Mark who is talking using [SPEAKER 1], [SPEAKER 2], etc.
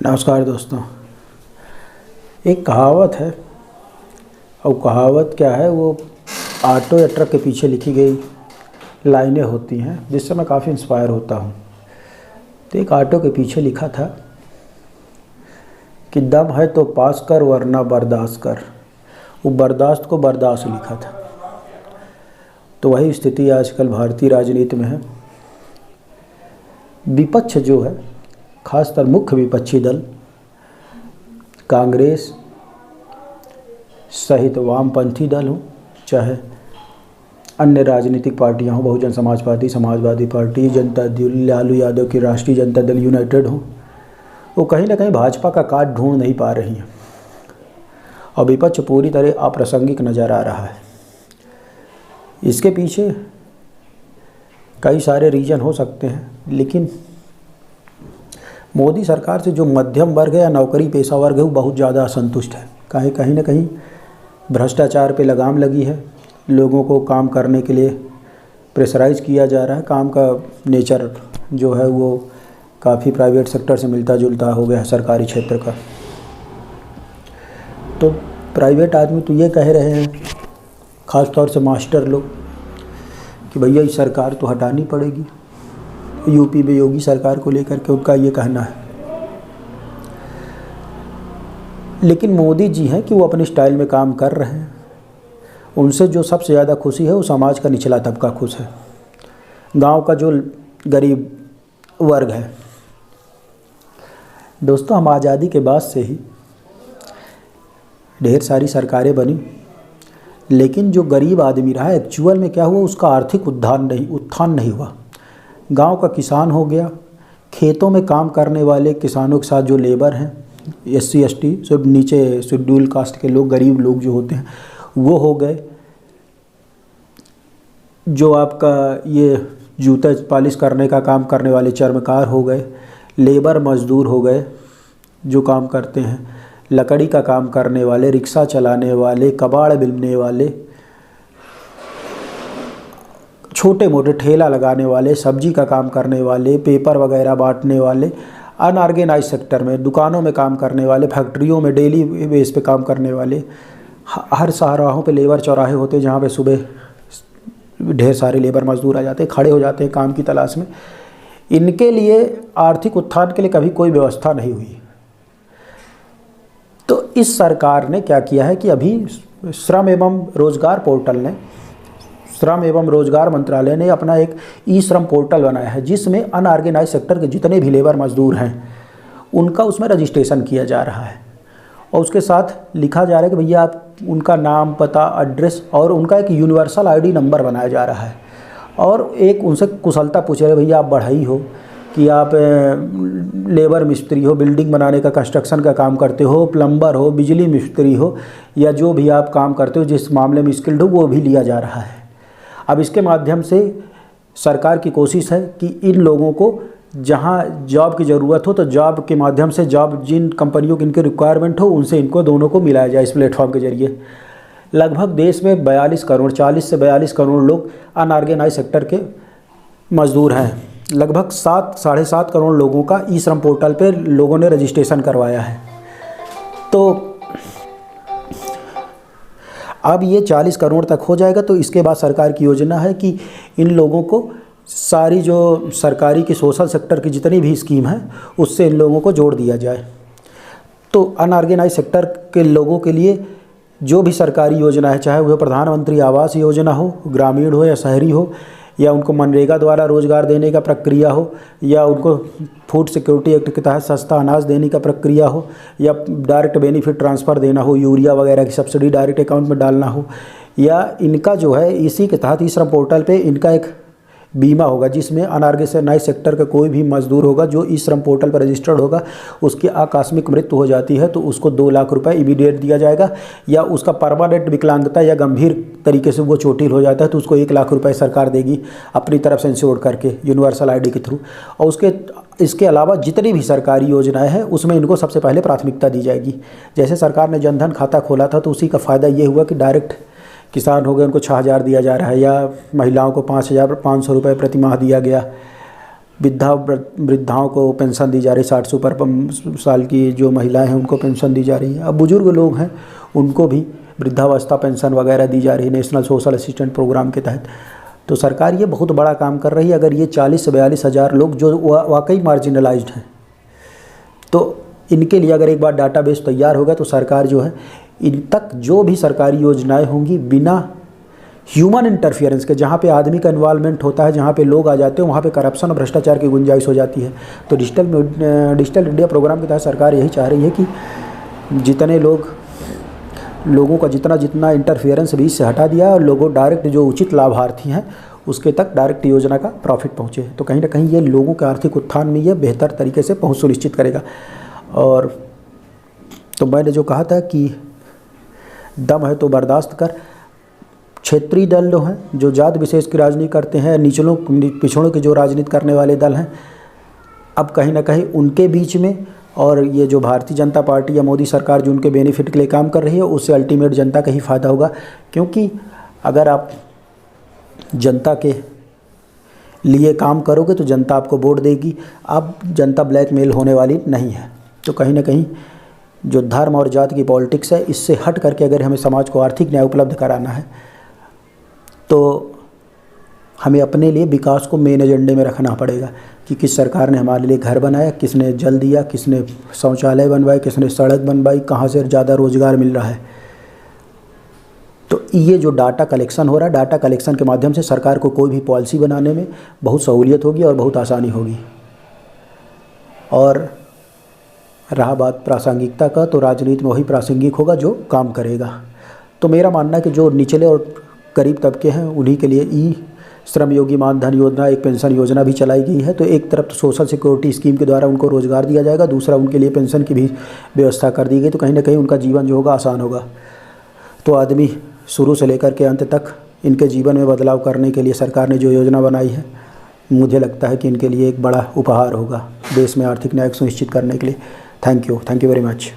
[SPEAKER 1] नमस्कार दोस्तों। एक कहावत है और कहावत क्या है, वो ऑटो या ट्रक के पीछे लिखी गई लाइनें होती हैं जिससे मैं काफ़ी इंस्पायर होता हूँ। तो एक ऑटो के पीछे लिखा था कि दम है तो पास कर वरना बर्दाश्त कर। वो बर्दाश्त को बर्दाश्त लिखा था। तो वही स्थिति आजकल भारतीय राजनीति में है। विपक्ष जो है, खासकर मुख्य विपक्षी दल कांग्रेस सहित वामपंथी दल हो, चाहे अन्य राजनीतिक पार्टियां हो, बहुजन समाज पार्टी, समाजवादी पार्टी, जनता दल, लालू यादव की राष्ट्रीय जनता दल यूनाइटेड हो, वो कहीं ना कहीं भाजपा का काट ढूंढ नहीं पा रही हैं और विपक्ष पूरी तरह अप्रासंगिक नज़र आ रहा है। इसके पीछे कई सारे रीजन हो सकते हैं, लेकिन मोदी सरकार से जो मध्यम वर्ग है या नौकरी पेशा वर्ग है वो बहुत ज़्यादा असंतुष्ट है। कहीं ना कहीं भ्रष्टाचार पे लगाम लगी है। लोगों को काम करने के लिए प्रेशराइज किया जा रहा है। काम का नेचर जो है वो काफ़ी प्राइवेट सेक्टर से मिलता जुलता हो गया है सरकारी क्षेत्र का। तो प्राइवेट आदमी तो ये कह रहे हैं, ख़ास तौर से मास्टर लोग, कि भैया इस सरकार तो हटानी पड़ेगी। यूपी में योगी सरकार को लेकर के उनका ये कहना है। लेकिन मोदी जी हैं कि वो अपने स्टाइल में काम कर रहे हैं। उनसे जो सबसे ज़्यादा खुशी है वो समाज का निचला तबका खुश है, गांव का जो गरीब वर्ग है। दोस्तों, हम आज़ादी के बाद से ही ढेर सारी सरकारें बनी, लेकिन जो गरीब आदमी रहा एक्चुअल में क्या हुआ, उसका आर्थिक उत्थान नहीं हुआ। गांव का किसान हो गया, खेतों में काम करने वाले किसानों के साथ जो लेबर हैं, SC ST सब नीचे शेड्यूल कास्ट के लोग, गरीब लोग जो होते हैं वो हो गए। जो आपका ये जूता पॉलिश करने का काम करने वाले चर्मकार हो गए, लेबर मजदूर हो गए जो काम करते हैं, लकड़ी का काम करने वाले, रिक्शा चलाने वाले, कबाड़ बिनने वाले, छोटे मोटे ठेला लगाने वाले, सब्जी का काम करने वाले, पेपर वगैरह बांटने वाले, अनऑर्गेनाइज सेक्टर में दुकानों में काम करने वाले, फैक्ट्रियों में डेली बेस पे काम करने वाले, हर शाहराहों पे लेबर चौराहे होते जहाँ पे सुबह ढेर सारे लेबर मजदूर आ जाते हैं, खड़े हो जाते हैं काम की तलाश में। इनके लिए आर्थिक उत्थान के लिए कभी कोई व्यवस्था नहीं हुई। तो इस सरकार ने क्या किया है कि अभी श्रम एवं रोजगार मंत्रालय ने अपना एक ई-श्रम पोर्टल बनाया है, जिसमें अनऑर्गेनाइज सेक्टर के जितने भी लेबर मजदूर हैं उनका उसमें रजिस्ट्रेशन किया जा रहा है। और उसके साथ लिखा जा रहा है कि भैया आप उनका नाम, पता, एड्रेस और उनका एक यूनिवर्सल ID नंबर बनाया जा रहा है। और एक उनसे कुशलता पूछ रहे, भैया आप बढ़ई हो कि आप लेबर मिस्त्री हो, बिल्डिंग बनाने का कंस्ट्रक्शन का काम करते हो, प्लम्बर हो, बिजली मिस्त्री हो, या जो भी आप काम करते हो जिस मामले में स्किल्ड हो, वो भी लिया जा रहा है। अब इसके माध्यम से सरकार की कोशिश है कि इन लोगों को जहां जॉब की ज़रूरत हो तो जॉब के माध्यम से, जॉब जिन कंपनियों की इनके रिक्वायरमेंट हो उनसे इनको दोनों को मिलाया जाए इस प्लेटफॉर्म के जरिए। लगभग देश में 40 से 42 करोड़ लोग अनऑर्गेनाइज सेक्टर के मजदूर हैं। लगभग 7-7.5 करोड़ लोगों का ई-श्रम पोर्टल पे लोगों ने रजिस्ट्रेशन करवाया है। तो अब ये 40 करोड़ तक हो जाएगा। तो इसके बाद सरकार की योजना है कि इन लोगों को सारी जो सरकारी की सोशल सेक्टर की जितनी भी स्कीम है उससे इन लोगों को जोड़ दिया जाए। तो अनऑर्गेनाइज सेक्टर के लोगों के लिए जो भी सरकारी योजना है, चाहे वह प्रधानमंत्री आवास योजना हो, ग्रामीण हो या शहरी हो, या उनको मनरेगा द्वारा रोज़गार देने का प्रक्रिया हो, या उनको फूड सिक्योरिटी एक्ट के तहत सस्ता अनाज देने का प्रक्रिया हो, या डायरेक्ट बेनिफिट ट्रांसफ़र देना हो, यूरिया वगैरह की सब्सिडी डायरेक्ट अकाउंट में डालना हो, या इनका जो है इसी के तहत ई-श्रम पोर्टल पे इनका एक बीमा होगा, जिसमें अनऑर्गेनाइज सेक्टर का कोई भी मजदूर होगा जो ई-श्रम पोर्टल पर रजिस्टर्ड होगा, उसकी आकस्मिक मृत्यु हो जाती है तो उसको 2 लाख रुपए इमीडिएट दिया जाएगा, या उसका परमानेंट विकलांगता या गंभीर तरीके से वो चोटिल हो जाता है तो उसको 1 लाख रुपए सरकार देगी अपनी तरफ से इंश्योर करके यूनिवर्सल ID के थ्रू। और इसके अलावा जितनी भी सरकारी योजनाएं हैं उसमें इनको सबसे पहले प्राथमिकता दी जाएगी। जैसे सरकार ने जनधन खाता खोला था तो उसी का फ़ायदा ये हुआ कि डायरेक्ट किसान हो गए उनको 6,000 दिया जा रहा है, या महिलाओं को 5,500 रुपये प्रति माह दिया गया, वृद्धाओं को पेंशन दी जा रही, 60 से ऊपर साल की जो महिलाएं हैं उनको पेंशन दी जा रही है। अब बुजुर्ग लोग हैं उनको भी वृद्धावस्था पेंशन वगैरह दी जा रही है नेशनल सोशल असिस्टेंट प्रोग्राम के तहत। तो सरकार ये बहुत बड़ा काम कर रही है। अगर ये 40 से 42 हज़ार लोग जो वाकई मार्जिनलाइज्ड हैं, तो इनके लिए अगर एक बार डाटाबेस तैयार होगा तो सरकार जो है इन तक जो भी सरकारी योजनाएं होंगी बिना ह्यूमन इंटरफियरेंस के, जहाँ पे आदमी का इन्वॉल्वमेंट होता है, जहाँ पे लोग आ जाते हैं वहाँ पे करप्शन और भ्रष्टाचार की गुंजाइश हो जाती है। तो डिजिटल इंडिया प्रोग्राम के तहत सरकार यही चाह रही है कि जितने लोगों का जितना इंटरफियरेंस बीच से हटा दिया और लोगों डायरेक्ट जो उचित लाभार्थी हैं उसके तक डायरेक्ट योजना का प्रॉफिट पहुँचे। तो कहीं ना कहीं ये लोगों के आर्थिक उत्थान में ये बेहतर तरीके से पहुँच सुनिश्चित करेगा। और तो मैंने जो कहा था कि दम है तो बर्दाश्त कर, क्षेत्रीय दल जो हैं जो जात विशेष की राजनीति करते हैं, निचलों पिछड़ों की जो राजनीति करने वाले दल हैं, अब कहीं ना कहीं उनके बीच में और ये जो भारतीय जनता पार्टी या मोदी सरकार जो उनके बेनिफिट के लिए काम कर रही है उससे अल्टीमेट जनता का ही फ़ायदा होगा। क्योंकि अगर आप जनता के लिए काम करोगे तो जनता आपको वोट देगी। अब जनता ब्लैकमेल होने वाली नहीं है। तो कहीं ना कहीं जो धर्म और जाति की पॉलिटिक्स है इससे हट करके अगर हमें समाज को आर्थिक न्याय उपलब्ध कराना है तो हमें अपने लिए विकास को मेन एजेंडे में रखना पड़ेगा कि किस सरकार ने हमारे लिए घर बनाया, किसने जल दिया, किसने शौचालय बनवाए, किसने सड़क बनवाई, कहाँ से ज़्यादा रोज़गार मिल रहा है। तो ये जो डाटा कलेक्शन हो रहा है, डाटा कलेक्शन के माध्यम से सरकार को कोई भी पॉलिसी बनाने में बहुत सहूलियत होगी और बहुत आसानी होगी। और रहा बात प्रासंगिकता का, तो राजनीति में वही प्रासंगिक होगा जो काम करेगा। तो मेरा मानना है कि जो निचले और गरीब तबके हैं उन्हीं के लिए ई श्रम योगी मानधन योजना, एक पेंशन योजना भी चलाई गई है। तो एक तरफ तो सोशल सिक्योरिटी स्कीम के द्वारा उनको रोज़गार दिया जाएगा, दूसरा उनके लिए पेंशन की भी व्यवस्था कर दी गई। तो कहीं ना कहीं उनका जीवन जो होगा आसान होगा। तो आदमी शुरू से लेकर के अंत तक इनके जीवन में बदलाव करने के लिए सरकार ने जो योजना बनाई है, मुझे लगता है कि इनके लिए एक बड़ा उपहार होगा देश में आर्थिक न्याय सुनिश्चित करने के लिए। Thank you very much.